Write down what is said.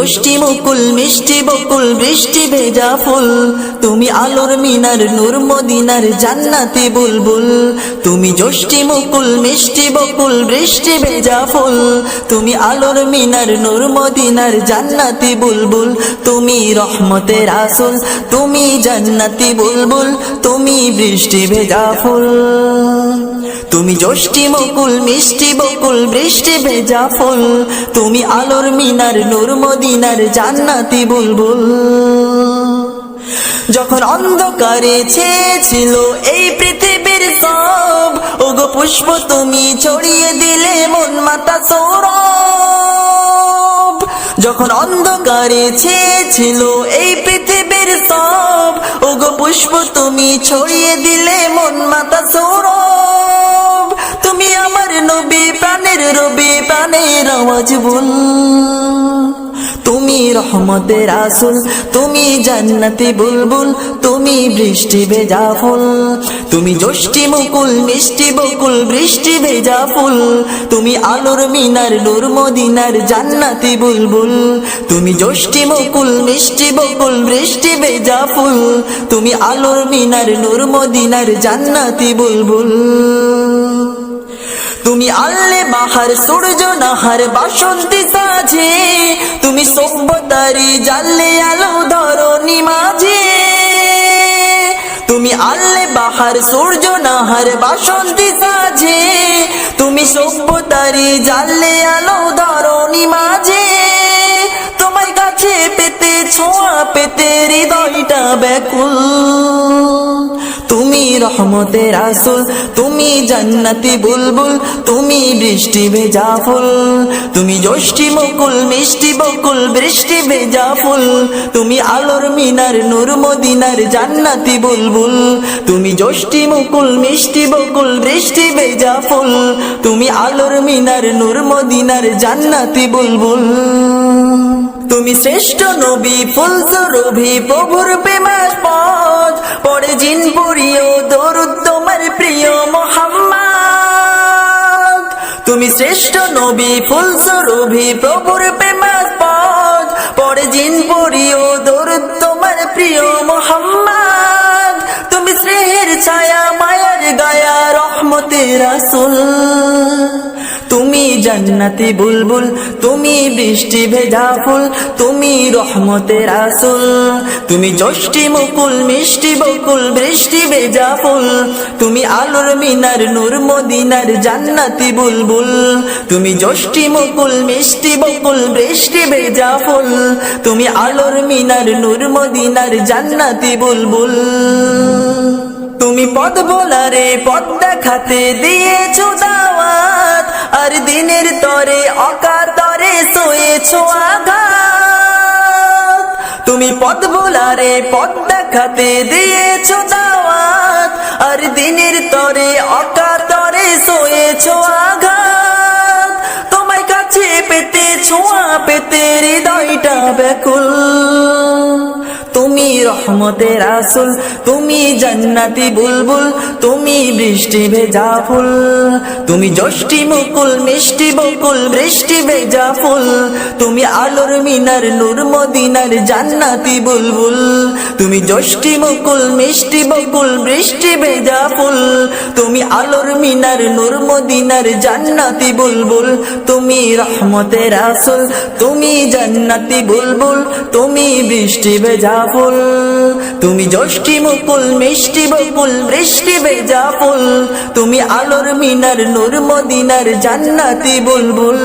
মিষ্টি মুকুল মিষ্টি বকুল বৃষ্টি ভেজা ফুল, তুমি আলোর মিনার নূর মদিনার জান্নাতি বুলবুল। তুমি যষ্টি মুকুল মিষ্টি বকুল বৃষ্টি ভেজা ফুল, তুমি আলোর মিনার নূর মদিনার জান্নাতি বুলবুল। তুমি রহমতের রাসূল, তুমি জান্নাতি বুলবুল, তুমি বৃষ্টি ভেজা ফুল। তুমি যষ্টি মুকুল মিষ্টি বকুল বৃষ্টি ভেজা ফুল, তুমি আলোর মিনার নূর মদিনার জান্নাতি বুলবুল। যখন অন্ধকারে ছেয়েছিল এই পৃথিবীর সব, ওগো পুষ্প তুমি ছড়িয়ে দিলে মন মাতা সৌরভ। যখন অন্ধকারে ছেয়েছিল এই পৃথিবীর সব, ওগো পুষ্প তুমি ছড়িয়ে দিলে মন মাতা সৌরভ। তুমি আমার নবী প্রাণের রবি প্রাণের আওয়াজ বল, তুমি রহমতের রাসূল, তুমি জান্নাতি বুলবুল, তুমি বৃষ্টি ভেজা ফুল। তুমি যষ্টি মুকুল মিষ্টি বকুল বৃষ্টি ভেজা ফুল, তুমি আলোর মিনার নূর মদিনার জান্নাতি বুলবুল। তুমি যষ্টি মুকুল মিষ্টি বকুল বৃষ্টি ভেজা ফুল, তুমি আলোর মিনার নূর মদিনার জান্নাতি বুলবুল। তুমি আল্লে বাহার সূর্য নাহার বাসন্তী সাজে, তুমি সভ্যতারি জানলে আলো ধরণী মাঝে। তুমি আল্লে বাহার সূর্য নাহার বাসন্তী সাজে, তুমি সভ্যতারি জানলে আলো ধরণী মাঝে। তোমার কাছে পেতে ছোঁয়া পেতে হৃদয়টা ব্যাকুল, তুমি রহমতের রাসূল, তুমি জান্নাতি বুলবুল, তুমি বৃষ্টি ভেজা ফুল। তুমি যষ্টি মুকুল মিষ্টি বকুল বৃষ্টি ভেজা ফুল, তুমি আলোর মিনার নূর মদিনার জান্নাতি বুলবুল। তুমি যষ্টি মুকুল মিষ্টি বকুল বৃষ্টি ভেজা ফুল, তুমি আলোর মিনার নূর মদিনার জান্নাতি বুলবুল। তুমি শ্রেষ্ঠ নবী ফুল সুরভি প্রভুর প্রেমাস্পদ, পড়ে জিন পড়িও দরুদ তোমার প্রিয় মুহাম্মদ। তুমি শ্রেষ্ঠ নবী ফুল সুরভি প্রভুর প্রেমাস্পদ, পড়ে জিন পড়িও দরুদ তোমার প্রিয় মুহাম্মদ। তুমি স্নেহের ছায়া মায়ার গায়া রহমতের রাসূল, তুমি জান্নাতি বুলবুল, তুমি বৃষ্টি ভেজা ফুল, তুমি রহমতের রাসূল। তুমি যষ্টি মুকুল মিষ্টি বকুল বৃষ্টি ভেজা ফুল, তুমি আলোর মিনার নূর মদিনার জান্নাতি বুলবুল। তুমি যষ্টি মুকুল মিষ্টি বকুল বৃষ্টি ভেজা ফুল, তুমি আলোর মিনার নূর মদিনার জান্নাতি বুলবুল। তুমি পথ ভোলারে পথ দেখাতে দিয়েছো দাওয়াত, আর দিনের তরে অকাতরে সয়েছো আঘাত। তুমি পথ ভোলারে পথ দেখাতে দিয়েছো দাওয়াত, আর দিনের তরে অকাতরে সয়েছো আঘাত। তোমায় কাছে পেতে ছোঁয়া পেতে হৃদয়টা ব্যাকুল, তুমি রহমতের রাসূল, তুমি জান্নাতি বুলবুল, তুমি বৃষ্টি ভেজা ফুল। তুমি যষ্টি মুকুল মিষ্টি বকুল বৃষ্টি ভেজা ফুল, তুমি আলোর মিনার নূর মদিনার জান্নাতি বুলবুল। তুমি যষ্টি মুকুল মিষ্টি বকুল বৃষ্টি ভেজা ফুল, তুমি আলোর মিনার নূর মদিনার জান্নাতি বুলবুল। তুমি রহমতের রাসূল, তুমি জান্নাতি বুলবুল, তুমি বৃষ্টি ভেজা ফুল। তুমি যষ্টি মুকুল মিষ্টি বকুল বৃষ্টি ভেজা ফুল, তুমি আলোর মিনার নূর মদিনার জান্নাতি বুলবুল।